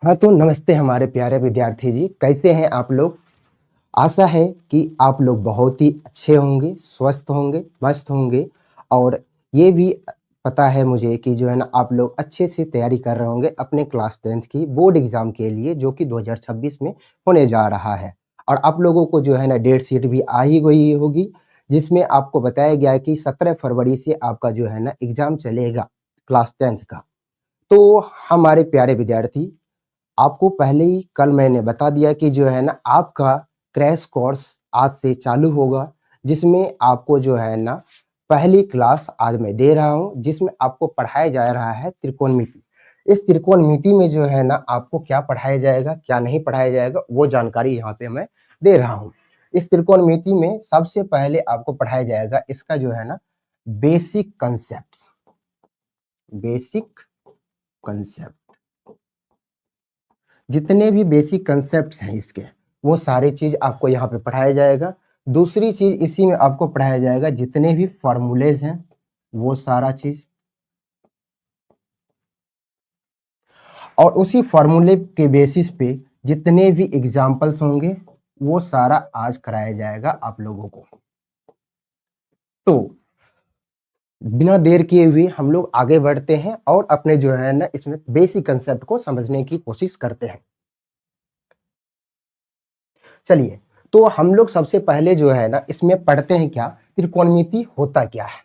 हाँ, तो नमस्ते हमारे प्यारे विद्यार्थी जी, कैसे हैं आप लोग? आशा है कि आप लोग बहुत ही अच्छे होंगे, स्वस्थ होंगे, मस्त होंगे और ये भी पता है मुझे कि जो है ना आप लोग अच्छे से तैयारी कर रहे होंगे अपने क्लास 10th की बोर्ड एग्ज़ाम के लिए जो कि 2026 में होने जा रहा है। और आप लोगों को जो है ना डेट शीट भी आ ही गई होगी, जिसमें आपको बताया गया है कि 17 फरवरी से आपका जो है ना एग्ज़ाम चलेगा क्लास 10th का। तो हमारे प्यारे विद्यार्थी आपको पहले ही कल मैंने बता दिया कि जो है ना आपका क्रैश कोर्स आज से चालू होगा, जिसमें आपको जो है ना पहली क्लास आज मैं दे रहा हूँ, जिसमें आपको पढ़ाया जा रहा है त्रिकोणमिति। इस त्रिकोणमिति में जो है ना आपको क्या पढ़ाया जाएगा, क्या नहीं पढ़ाया जाएगा, वो जानकारी यहाँ पे मैं दे रहा हूँ। इस त्रिकोणमिति में सबसे पहले आपको पढ़ाया जाएगा इसका जो है ना बेसिक कंसेप्ट्स, बेसिक कंसेप्ट। जितने भी बेसिक कंसेप्ट्स हैं इसके, वो सारी चीज़ आपको यहाँ पे पढ़ाया जाएगा। दूसरी चीज़ इसी में आपको पढ़ाया जाएगा जितने भी फ़ॉर्मूलेज़ हैं, वो सारा चीज़। और उसी फ़ॉर्मूले के बेसिस पे जितने भी एग्ज़ाम्पल्स होंगे, वो सारा आज कराया जाएगा आप लोगों को। तो बिना देर किए हुए हम लोग आगे बढ़ते हैं और अपने जो है ना इसमें बेसिक कंसेप्ट को समझने की कोशिश करते हैं। चलिए, तो हम लोग सबसे पहले जो है ना इसमें पढ़ते हैं क्या, त्रिकोणमिति होता क्या है?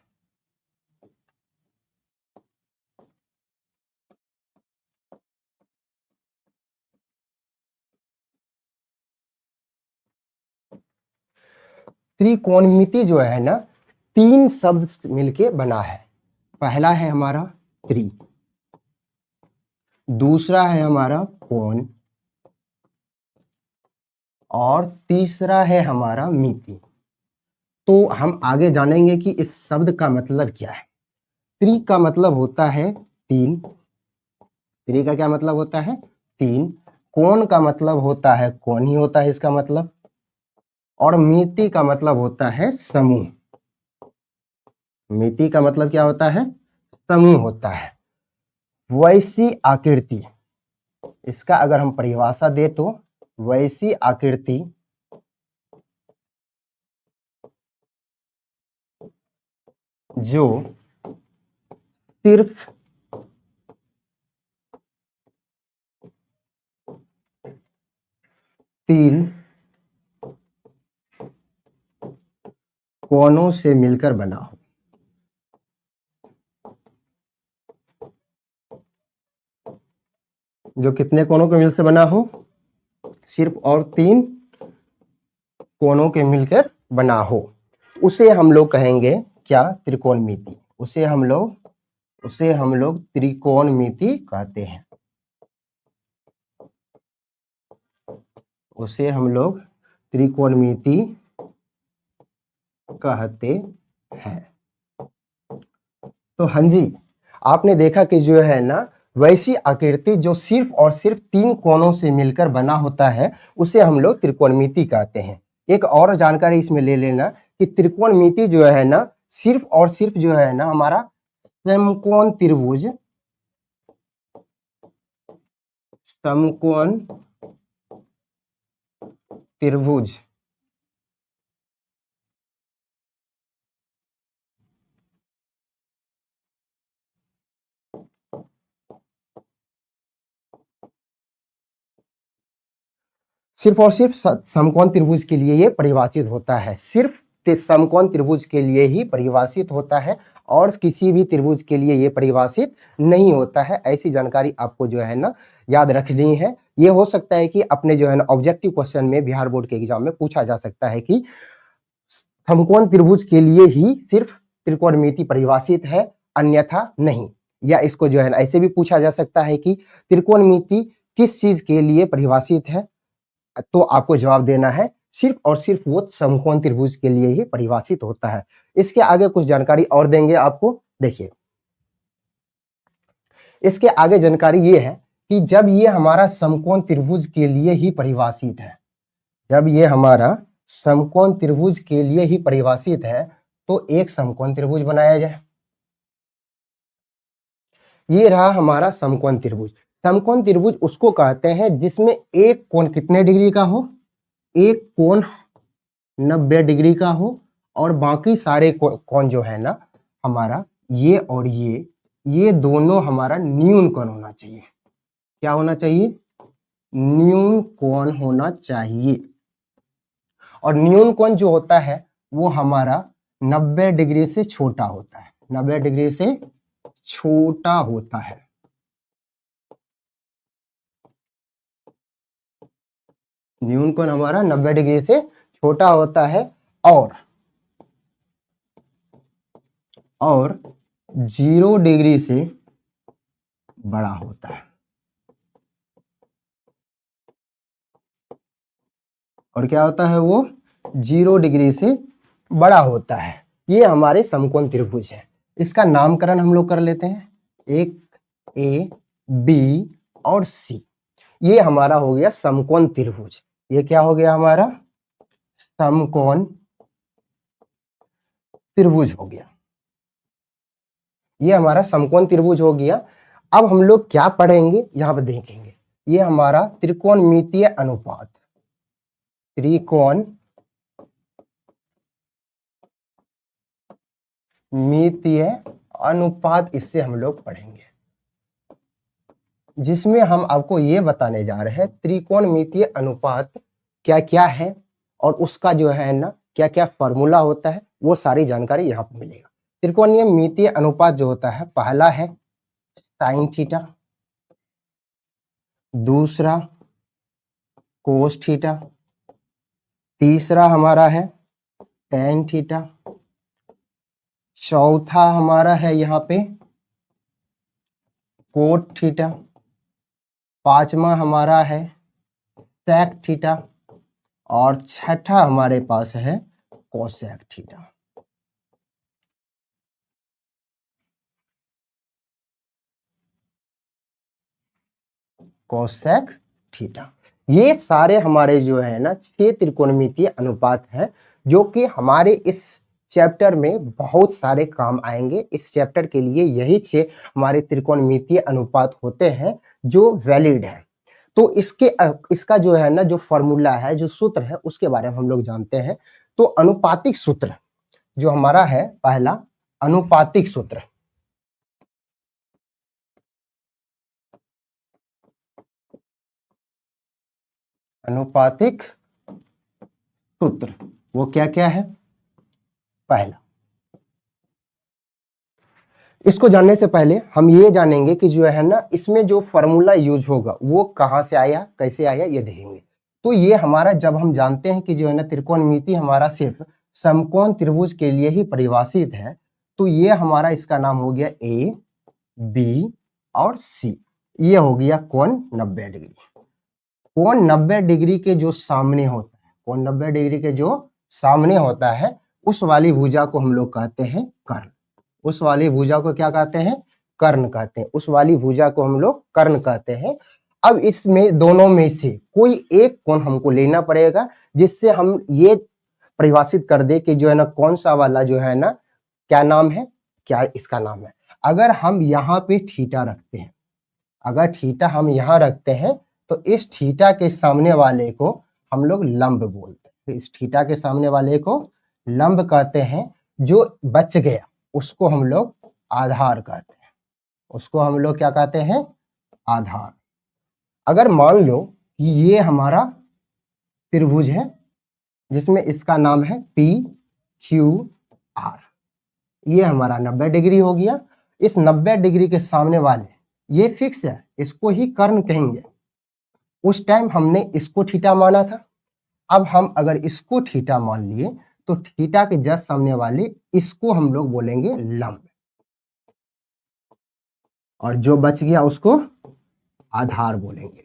त्रिकोणमिति जो है ना 3 शब्द से मिलके बना है। पहला है हमारा त्रि, दूसरा है हमारा कोण और तीसरा है हमारा मिति। तो हम आगे जानेंगे कि इस शब्द का मतलब क्या है। त्रि का मतलब होता है 3, त्रि का क्या मतलब होता है 3, कोण का मतलब होता है कोण ही होता है इसका मतलब, और मिति का मतलब होता है समूह। मिति का मतलब क्या होता है, समूह होता है। वैसी आकृति, इसका अगर हम परिभाषा दे तो वैसी आकृति जो सिर्फ तीन कोनों से मिलकर बना हो। जो कितने कोनों के मिल से बना हो, सिर्फ और 3 कोनों के मिलकर बना हो, उसे हम लोग कहेंगे क्या, त्रिकोणमिति। उसे हम लोग त्रिकोणमिति कहते हैं। उसे हम लोग त्रिकोणमिति कहते हैं। तो हाँ जी, आपने देखा कि जो है ना वैसी आकृति जो सिर्फ और सिर्फ 3 कोनों से मिलकर बना होता है, उसे हम लोग त्रिकोणमिति कहते हैं। एक और जानकारी इसमें ले लेना कि त्रिकोणमिति जो है ना सिर्फ और सिर्फ जो है ना हमारा समकोण त्रिभुज, समकोण त्रिभुज सिर्फ और सिर्फ समकोण त्रिभुज के लिए ये परिभाषित होता है। सिर्फ समकोण त्रिभुज के लिए ही परिभाषित होता है और किसी भी त्रिभुज के लिए ये परिभाषित नहीं होता है। ऐसी जानकारी आपको जो है ना याद रखनी है। ये हो सकता है कि अपने जो है ना ऑब्जेक्टिव क्वेश्चन में बिहार बोर्ड के एग्जाम में पूछा जा सकता है कि समकोण त्रिभुज के लिए ही सिर्फ त्रिकोणमिति परिभाषित है, अन्यथा नहीं। या इसको जो है ना ऐसे भी पूछा जा सकता है कि त्रिकोणमिति किस चीज के लिए परिभाषित है, तो आपको जवाब देना है सिर्फ और सिर्फ वो समकोण त्रिभुज के लिए ही परिभाषित होता है। इसके आगे कुछ जानकारी और देंगे आपको। देखिए, इसके आगे जानकारी ये है कि जब ये हमारा समकोण त्रिभुज के लिए ही परिभाषित है, जब ये हमारा समकोण त्रिभुज के लिए ही परिभाषित है, तो एक समकोण त्रिभुज बनाया जाए। ये रहा हमारा समकोण त्रिभुज। समकोण त्रिभुज उसको कहते हैं जिसमें एक कोण कितने डिग्री का हो, एक कोण 90 डिग्री का हो और बाकी सारे कोण जो है ना हमारा ये और ये दोनों हमारा न्यून कोण होना चाहिए। क्या होना चाहिए? न्यून कोण होना चाहिए। और न्यून कोण जो होता है वो हमारा 90 डिग्री से छोटा होता है, 90 डिग्री से छोटा होता है। न्यून कोण हमारा 90 डिग्री से छोटा होता है और 0 डिग्री से बड़ा होता है। और क्या होता है? वो 0 डिग्री से बड़ा होता है। ये हमारे समकोण त्रिभुज है। इसका नामकरण हम लोग कर लेते हैं, एक ए, बी और सी। ये हमारा हो गया समकोण त्रिभुज। ये क्या हो गया? हमारा समकोण त्रिभुज हो गया। ये हमारा समकोण त्रिभुज हो गया। अब हम लोग क्या पढ़ेंगे यहां पर देखेंगे, ये हमारा त्रिकोणमितीय अनुपात, त्रिकोणमितीय अनुपात, इससे हम लोग पढ़ेंगे, जिसमें हम आपको ये बताने जा रहे हैं त्रिकोणमितीय अनुपात क्या क्या है और उसका जो है ना क्या क्या फॉर्मूला होता है, वो सारी जानकारी यहाँ पर मिलेगा। त्रिकोणमितीय अनुपात जो होता है, पहला है साइन थीटा, दूसरा कोस थीटा, तीसरा हमारा है टेन थीटा, चौथा हमारा है यहाँ पे कोट थीटा, पांचवा हमारा है सेक थीटा और छठा हमारे पास है कोसेक थीटा। कोसेक थीटा, ये सारे हमारे जो है ना 6 त्रिकोणमितीय अनुपात हैं, जो कि हमारे इस चैप्टर में बहुत सारे काम आएंगे। इस चैप्टर के लिए यही 6 हमारे त्रिकोणमितीय अनुपात होते हैं जो वैलिड है। तो इसका जो है ना जो फॉर्मूला है, जो सूत्र है, उसके बारे में हम लोग जानते हैं। तो अनुपातिक सूत्र जो हमारा है, पहला अनुपातिक सूत्र, अनुपातिक सूत्र वो क्या क्या है? पहला, इसको जानने से पहले हम ये जानेंगे कि जो है ना इसमें जो फॉर्मूला यूज होगा वो कहां से आया, कैसे आया, ये देखेंगे। तो ये हमारा, जब हम जानते हैं कि जो है ना त्रिकोणमिति हमारा सिर्फ समकोण त्रिभुज के लिए ही परिभाषित है, तो ये हमारा इसका नाम हो गया ए, बी और सी। ये हो गया कोण 90 डिग्री। कोण 90 डिग्री के जो सामने होता है, कोण 90 डिग्री के जो सामने होता है, उस वाली भुजा को हम लोग कहते हैं कर्ण। उस वाली भुजा को क्या कहते हैं? कर्ण कहते हैं। उस वाली भुजा को हम लोग कर्ण कहते हैं। अब इसमें दोनों में से कोई एक कोण हमको लेना पड़ेगा, जिससे हम ये परिभाषित कर दे कि जो है ना कौन सा वाला जो है ना क्या नाम है, क्या इसका नाम है। अगर हम यहाँ पे थीटा रखते हैं, अगर थीटा हम यहाँ रखते हैं, तो इस थीटा के सामने वाले को हम लोग लंब बोलते हैं। इस थीटा के सामने वाले को लंब कहते हैं। जो बच गया उसको हम लोग आधार कहते हैं। उसको हम लोग क्या कहते हैं? आधार। अगर मान लो कि ये हमारा त्रिभुज है, जिसमें इसका नाम है पी क्यू आर, ये हमारा 90 डिग्री हो गया। इस 90 डिग्री के सामने वाले, ये फिक्स है, इसको ही कर्ण कहेंगे। उस टाइम हमने इसको थीटा माना था। अब हम अगर इसको थीटा मान लिए, तो थीटा के जस्ट सामने वाले इसको हम लोग बोलेंगे लंब, और जो बच गया उसको आधार बोलेंगे।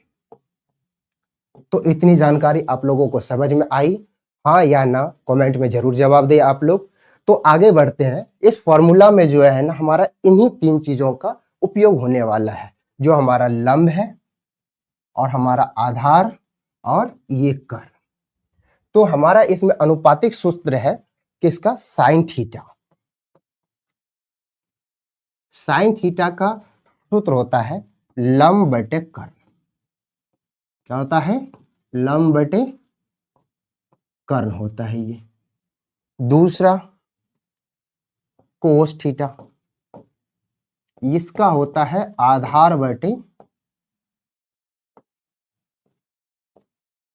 तो इतनी जानकारी आप लोगों को समझ में आई? हाँ या ना कमेंट में जरूर जवाब दे आप लोग। तो आगे बढ़ते हैं। इस फॉर्मूला में जो है ना हमारा इन्हीं 3 चीजों का उपयोग होने वाला है, जो हमारा लंब है और हमारा आधार और ये कर्ण। तो हमारा इसमें अनुपातिक सूत्र है किसका? Sine theta. साइन थीटा का सूत्र होता है लंब बटे कर्ण। क्या होता है? लंब बटे कर्ण होता है ये। दूसरा कोस थीटा, इसका होता है आधार बटे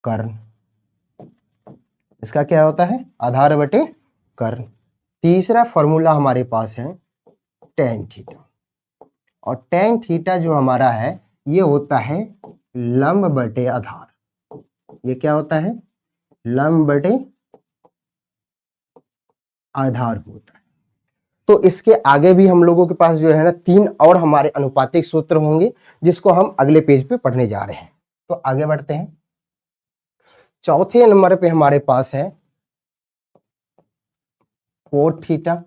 कर्ण। इसका क्या होता है? आधार बटे कर्ण। तीसरा फॉर्मूला हमारे पास है tan थीटा, और tan थीटा जो हमारा है ये होता है लंब बटे आधार। ये क्या होता है? लंब बटे आधार होता है। तो इसके आगे भी हम लोगों के पास जो है ना 3 और हमारे अनुपातिक सूत्र होंगे, जिसको हम अगले पेज पे पढ़ने जा रहे हैं। तो आगे बढ़ते हैं। चौथे नंबर पे हमारे पास है कोट थीटा,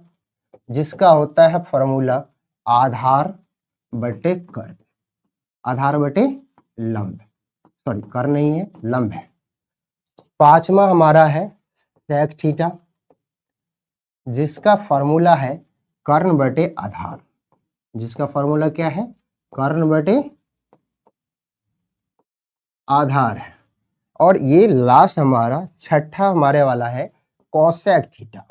जिसका होता है फॉर्मूला आधार बटे कर्ण। आधार बटे लंब, सॉरी कर्ण नहीं है, लंब है। पांचवा हमारा है सेक थीटा, जिसका फॉर्मूला है कर्ण बटे आधार। जिसका फॉर्मूला क्या है? कर्ण बटे आधार है। और ये लास्ट हमारा छठा हमारे वाला है कोसेक थीटा।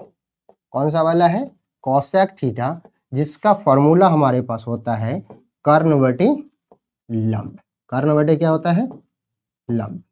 कौन सा वाला है? कोसेक थीटा, जिसका फॉर्मूला हमारे पास होता है कर्ण बटे लंब। कर्ण बटे क्या होता है? लंब।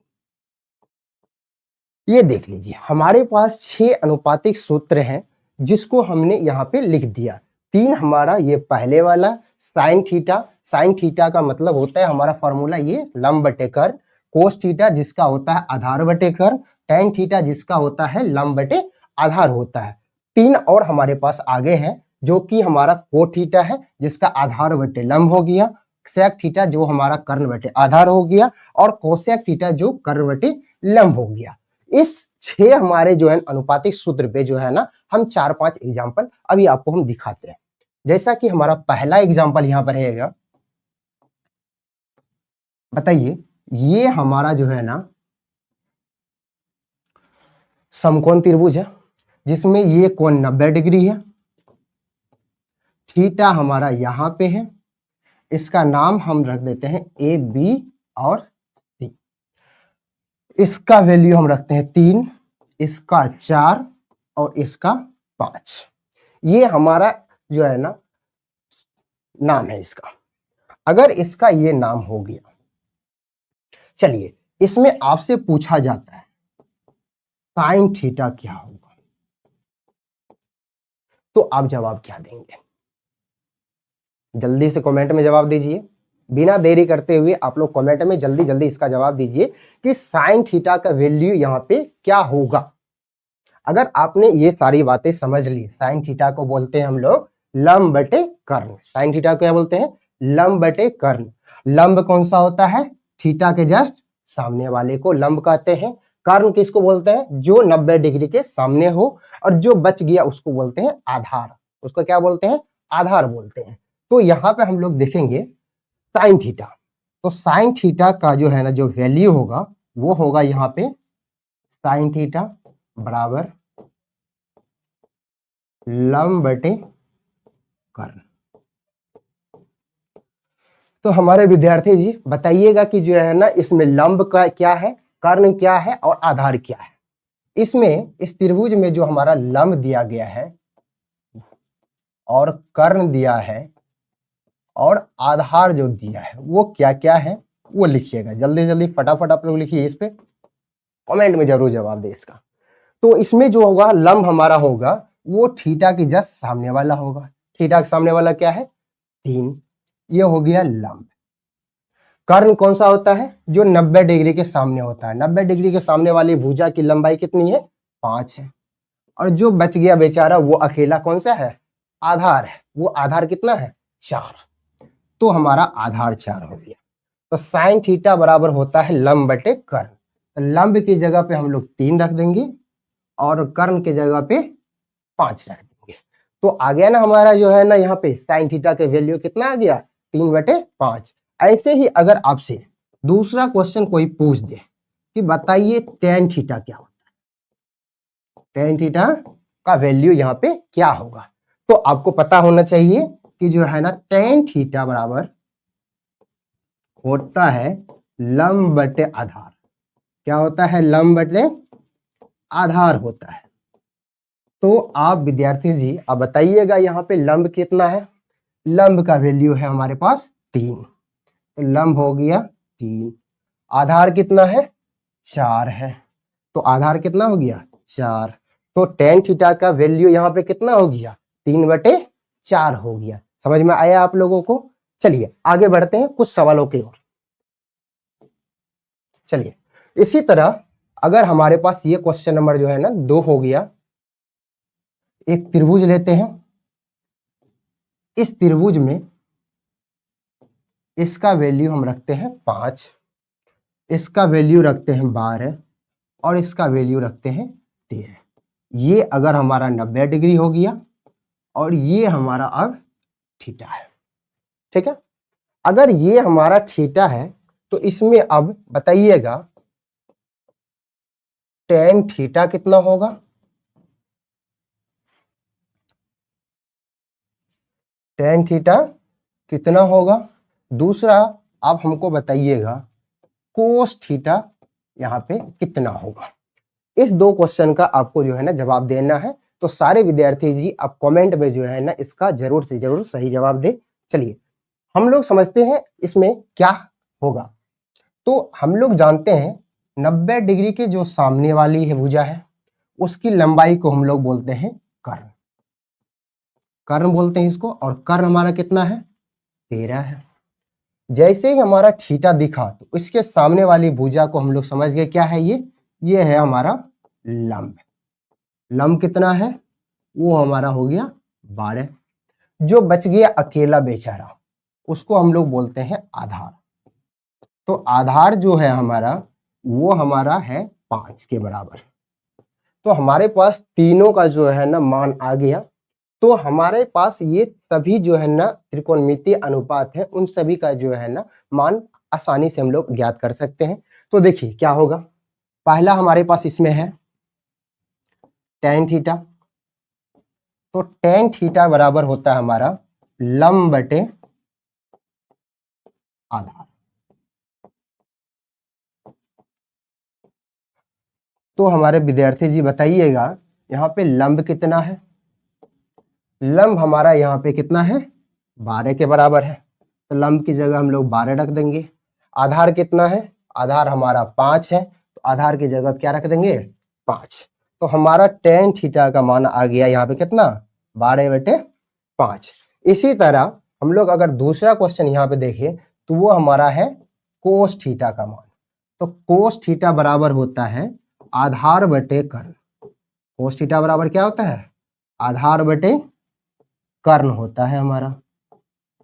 ये देख लीजिए, हमारे पास 6 अनुपातिक सूत्र हैं, जिसको हमने यहाँ पे लिख दिया। 3 हमारा ये पहले वाला साइन थीटा। साइन थीटा का मतलब होता है हमारा फॉर्मूला ये लंब बटे कर्ण। कोस थीटा जिसका होता है आधार बटे कर्ण। टैन थीटा जिसका होता है लंब बटे आधार होता है। 3 और हमारे पास आगे हैं, जो कि हमारा कोट थीटा है, जिसका आधार बटे लंब हो गया। सेक थीटा जो हमारा कर्ण बटे आधार हो गया, और कोसेक थीटा जो कर्ण बटे लंब हो गया। इस 6 हमारे जो है अनुपातिक सूत्र पे जो है ना हम 4-5 एग्जांपल अभी आपको हम दिखाते हैं। जैसा कि हमारा पहला एग्जांपल यहाँ पर रहेगा। बताइए, ये हमारा जो है ना समकोण त्रिभुज है, जिसमें ये कोण 90 डिग्री है। थीटा हमारा यहाँ पे है, इसका नाम हम रख देते हैं ए, बी और सी। इसका वैल्यू हम रखते हैं 3, इसका 4 और इसका 5। ये हमारा जो है ना नाम है इसका। अगर इसका ये नाम हो गया, चलिए इसमें आपसे पूछा जाता है साइन थीटा क्या होगा, तो आप जवाब क्या देंगे? जल्दी से कमेंट में जवाब दीजिए। बिना देरी करते हुए आप लोग कमेंट में जल्दी जल्दी इसका जवाब दीजिए कि साइन थीटा का वैल्यू यहाँ पे क्या होगा। अगर आपने ये सारी बातें समझ ली, साइन थीटा को बोलते हैं हम लोग लंब बटे कर्ण। साइन थीटा को क्या बोलते हैं? लंब बटे कर्ण। लंब कौन सा होता है? थीटा के जस्ट सामने वाले को लंब कहते हैं। कर्ण किसको बोलते हैं? जो 90 डिग्री के सामने हो, और जो बच गया उसको बोलते हैं आधार। उसको क्या बोलते हैं? आधार बोलते हैं। तो यहाँ पे हम लोग देखेंगे साइन थीटा। तो साइन थीटा का जो है ना जो वैल्यू होगा वो होगा यहाँ पे साइन थीटा बराबर लंब बटे कर्ण। तो हमारे विद्यार्थी जी बताइएगा कि जो है ना इसमें लंब का क्या है, कर्ण क्या है और आधार क्या है। इसमें इस त्रिभुज में जो हमारा लंब दिया गया है और कर्ण दिया है और आधार जो दिया है वो क्या क्या है वो लिखिएगा। जल्दी जल्दी फटाफट आप लोग लिखिए, इस पे कमेंट में जरूर जवाब दे इसका। तो इसमें जो होगा लंब हमारा होगा वो थीटा के जस्ट सामने वाला होगा। थीटा के सामने वाला क्या है? 3। ये हो गया लंब। कर्ण कौन सा होता है? जो 90 डिग्री के सामने होता है। 90 डिग्री के सामने वाली भुजा की लंबाई कितनी है? 5 है। और जो बच गया बेचारा वो अकेला कौन सा है? आधार है। वो आधार कितना है? 4। तो हमारा आधार 4 हो गया। तो साइन थीटा बराबर होता है लंब बटे कर्ण। तो लंब की जगह पे हम लोग 3 रख देंगे और कर्ण की जगह पे 5 रख देंगे। तो आ गया ना हमारा जो है ना यहाँ पे साइन थीटा के वैल्यू कितना आ गया? 3/5। ऐसे ही अगर आपसे दूसरा क्वेश्चन कोई पूछ दे कि बताइए टेन थीटा क्या होता है, टेन थीटा का वैल्यू यहाँ पे क्या होगा, तो आपको पता होना चाहिए कि जो है ना टेन थीटा बराबर होता है लंब बटे आधार। क्या होता है? लंब बटे आधार होता है। तो आप विद्यार्थी जी अब बताइएगा यहाँ पे लंब कितना है? लंब का वैल्यू है हमारे पास 3, तो लंब हो गया 3। आधार कितना है? 4 है, तो आधार कितना हो गया? 4। तो tan थीटा का वैल्यू यहाँ पे कितना हो गया? 3/4 हो गया। समझ में आया आप लोगों को? चलिए आगे बढ़ते हैं कुछ सवालों की ओर। चलिए इसी तरह अगर हमारे पास ये क्वेश्चन नंबर जो है ना 2 हो गया, एक त्रिभुज लेते हैं। इस त्रिभुज में इसका वैल्यू हम रखते हैं 5, इसका वैल्यू रखते हैं 12 और इसका वैल्यू रखते हैं 13। ये अगर हमारा 90 डिग्री हो गया और ये हमारा अब थीटा है। ठीक है, अगर ये हमारा थीटा है तो इसमें अब बताइएगा tan थीटा कितना होगा? tan थीटा कितना होगा? दूसरा आप हमको बताइएगा कोस थीटा यहाँ पे कितना होगा? इस 2 क्वेश्चन का आपको जो है ना जवाब देना है। तो सारे विद्यार्थी जी आप कमेंट में जो है ना इसका जरूर से जरूर सही जवाब दे। चलिए हम लोग समझते हैं इसमें क्या होगा। तो हम लोग जानते हैं 90 डिग्री के जो सामने वाली है भुजा है उसकी लंबाई को हम लोग बोलते हैं कर्ण। कर्ण बोलते हैं इसको, और कर्ण हमारा कितना है? 13 है। जैसे ही हमारा थीटा दिखा तो इसके सामने वाली भुजा को हम लोग समझ गए क्या है ये है हमारा लंब। लंब कितना है? वो हमारा हो गया 12। जो बच गया अकेला बेचारा उसको हम लोग बोलते हैं आधार। तो आधार जो है हमारा वो हमारा है 5 के बराबर। तो हमारे पास तीनों का जो है ना मान आ गया। तो हमारे पास ये सभी जो है ना त्रिकोणमितीय अनुपात है उन सभी का जो है ना मान आसानी से हम लोग ज्ञात कर सकते हैं। तो देखिए क्या होगा। पहला हमारे पास इसमें है tan थीटा। तो tan थीटा बराबर होता है हमारा लंब बटे आधार। तो हमारे विद्यार्थी जी बताइएगा यहाँ पे लंब कितना है? लंब हमारा यहाँ पे कितना है? 12 के बराबर है। तो लंब की जगह हम लोग 12 रख देंगे। आधार कितना है? आधार हमारा 5 है, तो आधार की जगह क्या रख देंगे? 5। तो हमारा tan थीटा का मान आ गया यहाँ पे कितना? 12/5। इसी तरह हम लोग अगर दूसरा क्वेश्चन यहाँ पे देखें तो वो हमारा है कोस थीटा का मान। तो कोस थीटा बराबर होता है आधार बटे कर्ण। कोस थीटा बराबर क्या होता है? आधार बटे कर्ण होता है हमारा।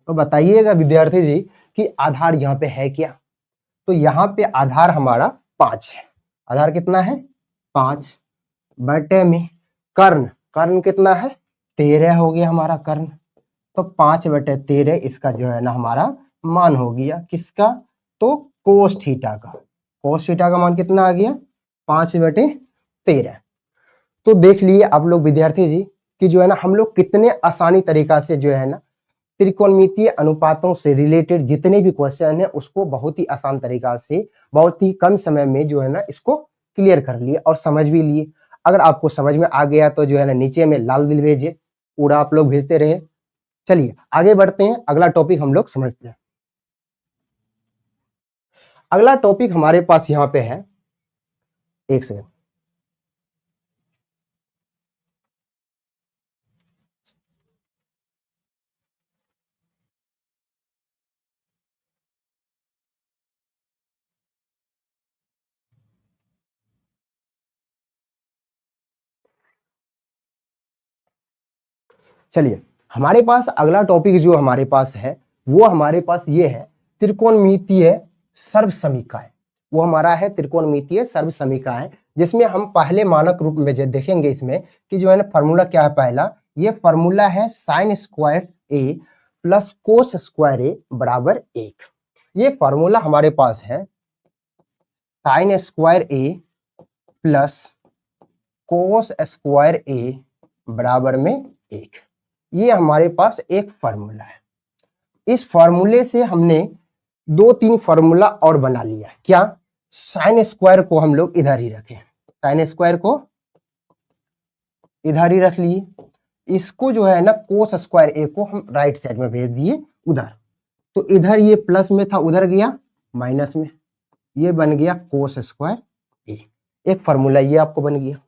तो बताइएगा विद्यार्थी जी कि आधार यहाँ पे है क्या? तो यहाँ पे आधार हमारा 5 है। आधार कितना है? 5 बटे में कर्ण, कर्ण कितना है? 13 हो गया हमारा कर्ण। तो 5/13 इसका जो है ना हमारा मान हो गया। किसका? तो कोस थीटा का। कोस थीटा का मान कितना आ गया? 5/13। तो देख लिए आप लोग विद्यार्थी जी कि जो है ना हम लोग कितने आसानी तरीका से जो है ना त्रिकोणमितीय अनुपातों से रिलेटेड जितने भी क्वेश्चन है उसको बहुत ही आसान तरीका से बहुत ही कम समय में जो है ना इसको क्लियर कर लिए और समझ भी लिए। अगर आपको समझ में आ गया तो जो है ना नीचे में लाल दिल भेजिए, पूरा आप लोग भेजते रहे। चलिए आगे बढ़ते हैं, अगला टॉपिक हम लोग समझते हैं। अगला टॉपिक हमारे पास यहाँ पे है, एक सेकंड। चलिए हमारे पास अगला टॉपिक जो हमारे पास है वो हमारे पास ये है त्रिकोणमितीय सर्वसमीकरण। वो हमारा है त्रिकोणमितीय सर्वसमीकरण, जिसमें हम पहले मानक रूप में जो देखेंगे इसमें कि जो है ना फॉर्मूला क्या है। पहला ये फॉर्मूला है साइन स्क्वायर ए प्लस कोस स्क्वायर ए बराबर 1। ये फॉर्मूला हमारे पास है साइन स्क्वायर ए प्लस कोस स्क्वायर ए बराबर में 1। ये हमारे पास एक फॉर्मूला है। इस फॉर्मूले से हमने दो तीन फॉर्मूला और बना लिया। क्या? साइन स्क्वायर को हम लोग इधर ही रखें, साइन स्क्वायर को इधर ही रख लिए। इसको जो है ना कोस स्क्वायर ए को हम राइट साइड में भेज दिए उधर, तो इधर ये प्लस में था उधर गया माइनस में, ये बन गया कोस स्क्वायर ए। एक फॉर्मूला ये आपको बन गया।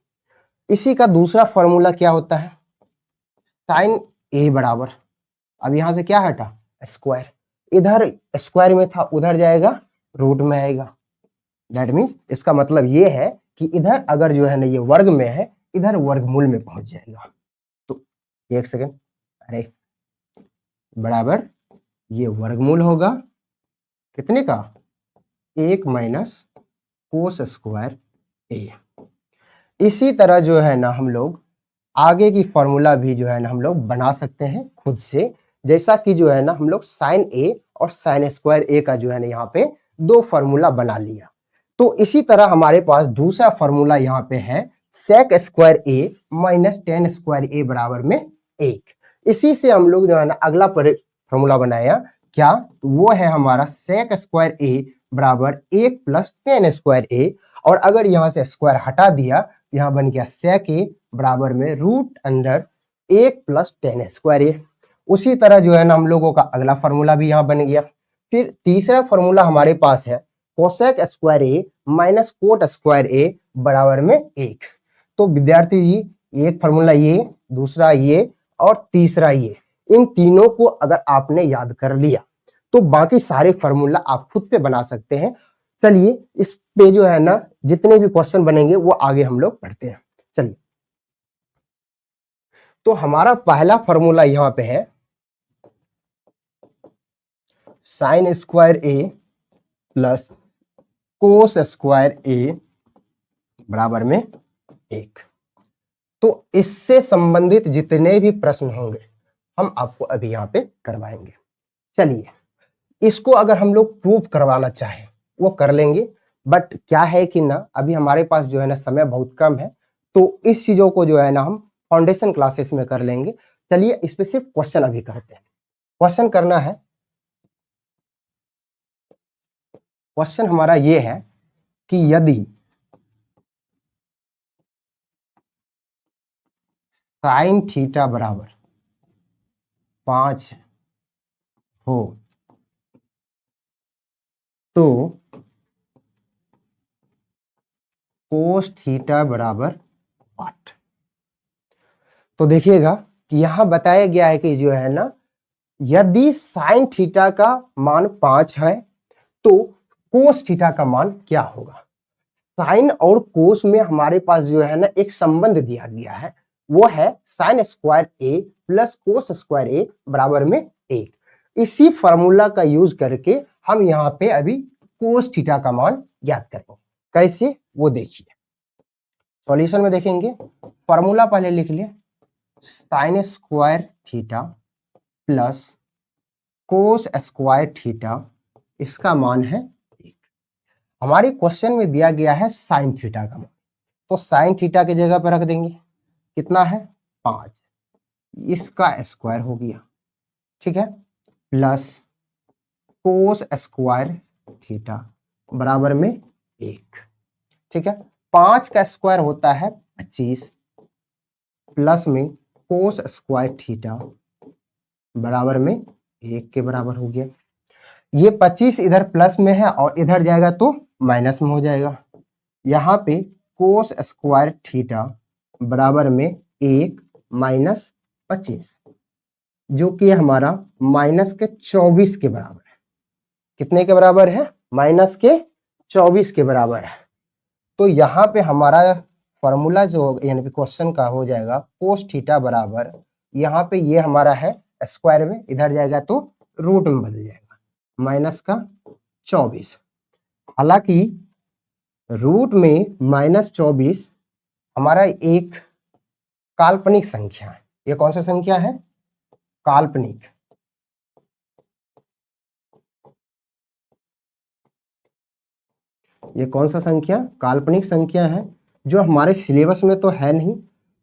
इसी का दूसरा फॉर्मूला क्या होता है? साइन ए बराबर, अब यहां से क्या हटा? स्क्वायर, इधर स्क्वायर में था उधर जाएगा रूट में आएगा। दैट मीन्स इसका मतलब ये है कि इधर अगर जो है ना ये वर्ग में है, इधर वर्गमूल में पहुंच जाएगा। तो एक सेकेंड, अरे बराबर ये वर्गमूल होगा कितने का? 1 माइनस कोस स्क्वायर ए। इसी तरह जो है ना हम लोग आगे की फॉर्मूला भी जो है ना हम लोग बना सकते हैं खुद से। जैसा कि जो है ना हम लोग साइन ए और साइन स्क्वायर ए का जो है ना यहाँ पे दो फॉर्मूला बना लिया। तो इसी तरह हमारे पास दूसरा फॉर्मूला यहाँ पे है सेक स्क्वायर ए माइनस टेन स्क्वायर ए बराबर में 1। इसी से हम लोग जो है ना अगला फॉर्मूला बनाया, क्या? वो है हमारा सेक स्क्वायर ए बराबर 1 प्लस टेन स्क्वायर ए, और अगर यहाँ से स्क्वायर हटा दिया यहाँ बन गया सेक ए बराबर में root under 1 plus tan square A. उसी तरह जो है ना हम लोगों का अगला फॉर्मूला भी यहाँ बन गया। फिर तीसरा फॉर्मूला हमारे पास है कोसेक स्क्वायर ए माइनस कोट स्क्वायर ए बराबर में 1। तो विद्यार्थी जी एक फॉर्मूला ये, दूसरा ये और तीसरा ये, इन तीनों को अगर आपने याद कर लिया तो बाकी सारे फॉर्मूला आप खुद से बना सकते हैं। चलिए इस पे जो है ना जितने भी क्वेश्चन बनेंगे वो आगे हम लोग पढ़ते हैं। चलिए, तो हमारा पहला फॉर्मूला यहां पे है साइन स्क्वायर ए प्लस कोस स्क्वायर ए बराबर में 1। तो इससे संबंधित जितने भी प्रश्न होंगे हम आपको अभी यहां पे करवाएंगे। चलिए, इसको अगर हम लोग प्रूफ करवाना चाहें वो कर लेंगे, बट क्या है कि ना अभी हमारे पास जो है ना समय बहुत कम है, तो इस चीजों को जो है ना हम फाउंडेशन क्लासेस में कर लेंगे। चलिए इस पे सिर्फ क्वेश्चन अभी करते हैं। क्वेश्चन करना है, क्वेश्चन हमारा ये है कि यदि साइन थीटा बराबर 5 हो तो कोस थीटा बराबर 8। तो देखिएगा कि यहां बताया गया है कि जो है ना यदि साइन थीटा का मान 5 है तो कोस थीटा का मान क्या होगा। साइन और कोस में हमारे पास जो है ना एक संबंध दिया गया है, वो है साइन स्क्वायर ए प्लस कोस स्क्वायर ए बराबर में 1। इसी फॉर्मूला का यूज करके हम यहाँ पे अभी कोस थीटा का मान ज्ञात करेंगे। कैसे वो देखिए, सॉल्यूशन में देखेंगे। फॉर्मूला पहले लिख लिए, sine square theta plus cos square theta, इसका मान है 1। हमारे क्वेश्चन में दिया गया है साइन थीटा का मान, तो साइन थीटा की जगह पर रख देंगे, कितना है 5, इसका स्क्वायर हो गया, ठीक है, प्लस कोस स्क्वायर थीटा बराबर में 1, ठीक है। 5 का स्क्वायर होता है 25, प्लस में कोस स्क्वायर थीटा बराबर में 1 के बराबर हो गया। ये 25 इधर प्लस में है और इधर जाएगा तो माइनस में हो जाएगा। यहाँ पे कोस स्क्वायर थीटा बराबर में 1 माइनस 25, जो कि हमारा माइनस के 24 के बराबर है। कितने के बराबर है? माइनस के 24 के बराबर है। तो यहाँ पे हमारा फॉर्मूला जो यानी कि क्वेश्चन का हो जाएगा कोस थीटा बराबर, यहाँ पे ये हमारा है स्क्वायर में, इधर जाएगा तो रूट में बदल जाएगा, माइनस का 24। हालांकि रूट में माइनस 24 हमारा एक काल्पनिक संख्या है। ये कौन सा संख्या है? काल्पनिक। ये कौन सा संख्या? काल्पनिक संख्या है, जो हमारे सिलेबस में तो है नहीं,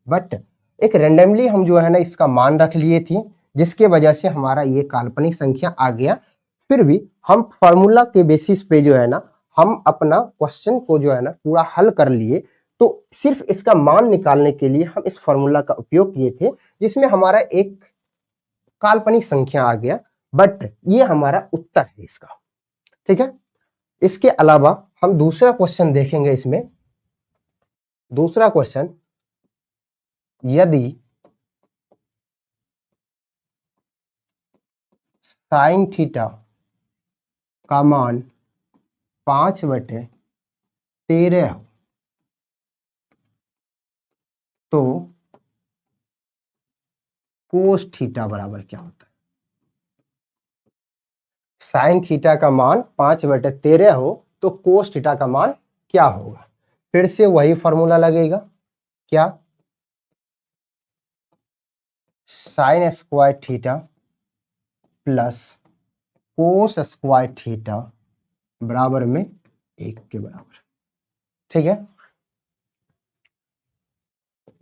बट एक रैंडमली हम जो है ना इसका मान रख लिए थे, जिसके वजह से हमारा ये काल्पनिक संख्या आ गया। फिर भी हम फॉर्मूला के बेसिस पे जो है ना हम अपना क्वेश्चन को जो है ना पूरा हल कर लिए। तो सिर्फ इसका मान निकालने के लिए हम इस फॉर्मूला का उपयोग किए थे, जिसमें हमारा एक काल्पनिक संख्या आ गया, बट ये हमारा उत्तर है इसका। ठीक है, इसके अलावा हम दूसरा क्वेश्चन देखेंगे। इसमें दूसरा क्वेश्चन, यदि साइन थीटा का मान 5/13 हो तो कोस थीटा बराबर क्या होता है? साइन थीटा का मान 5/13 हो तो कोस थीटा का मान क्या होगा? फिर से वही फॉर्मूला लगेगा, क्या? Sine square theta plus cos square theta बराबर में 1 के बराबर। ठीक है,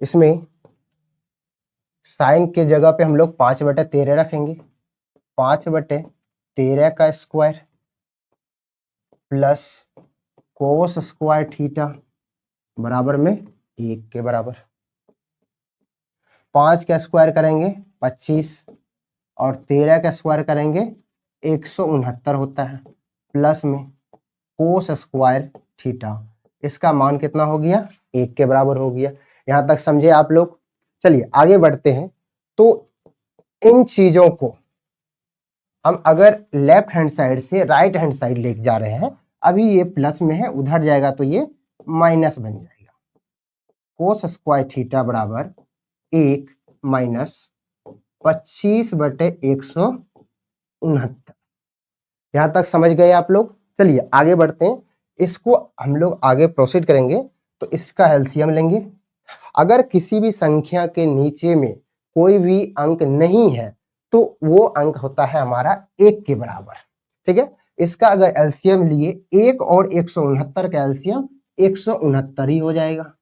इसमें साइन के जगह पे हम लोग 5/13 रखेंगे। 5/13 का square plus cos square theta बराबर में 1 के बराबर। 5 का स्क्वायर करेंगे 25 और 13 का स्क्वायर करेंगे 169 होता है, प्लस में कोस स्क्वायर थीटा, इसका मान कितना हो गया? 1 के बराबर हो गया। यहां तक समझे आप लोग? चलिए आगे बढ़ते हैं। तो इन चीजों को हम अगर लेफ्ट हैंड साइड से राइट हैंड साइड लेके जा रहे हैं, अभी ये प्लस में है, उधर जाएगा तो ये माइनस बन जाएगा। कोस स्क्वायर थीटा बराबर 1 माइनस 25/169। यहां तक समझ गए आप लोग? चलिए आगे बढ़ते हैं। इसको हम लोग आगे प्रोसीड करेंगे तो इसका एलसीएम लेंगे। अगर किसी भी संख्या के नीचे में कोई भी अंक नहीं है तो वो अंक होता है हमारा 1 के बराबर। ठीक है, इसका अगर एलसीएम लिए 1 और 169 का एलसीएम 169 ही हो जाएगा,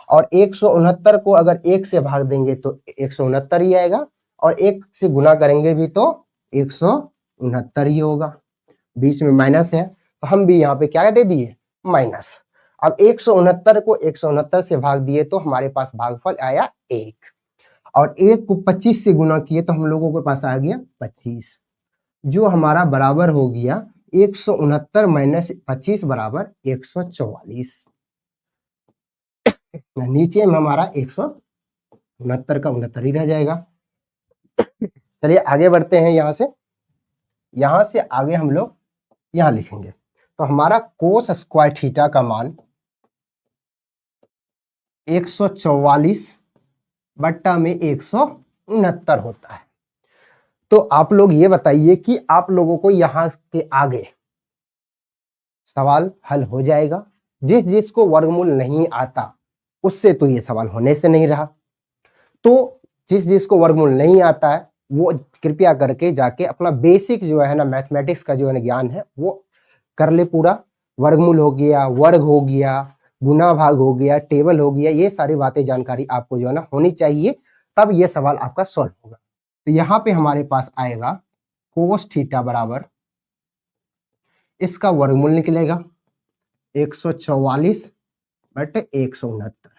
और 169 को अगर 1 से भाग देंगे तो 169 ही आएगा, और 1 से गुना करेंगे भी तो 169 ही होगा। बीच में माइनस है तो हम भी यहाँ पे क्या दे दिए? माइनस। अब 169 को 169 से भाग दिए तो हमारे पास भागफल आया 1, और 1 को 25 से गुना किए तो हम लोगों के पास आ गया 25, जो हमारा बराबर हो गया 169 माइनस 25 बराबर 144। नीचे में हमारा 169 का 69 ही रह जाएगा। चलिए आगे बढ़ते हैं। यहां से आगे हम लोग यहां लिखेंगे तो हमारा कोस स्क्वायर थीटा का मान 144 बट्टा में 169 होता है। तो आप लोग ये बताइए कि आप लोगों को यहां के आगे सवाल हल हो जाएगा? जिसको वर्गमूल नहीं आता उससे तो ये सवाल होने से नहीं रहा। तो जिसको वर्गमूल नहीं आता है वो कृपया करके जाके अपना बेसिक जो है ना मैथमेटिक्स का जो है ना ज्ञान है वो कर ले पूरा। वर्गमूल हो गया, वर्ग हो गया, गुना भाग हो गया, टेबल हो गया, ये सारी बातें जानकारी आपको जो है ना होनी चाहिए, तब ये सवाल आपका सॉल्व होगा। तो यहाँ पे हमारे पास आएगा कोस थीटा बराबर, इसका वर्गमूल निकलेगा 144/169।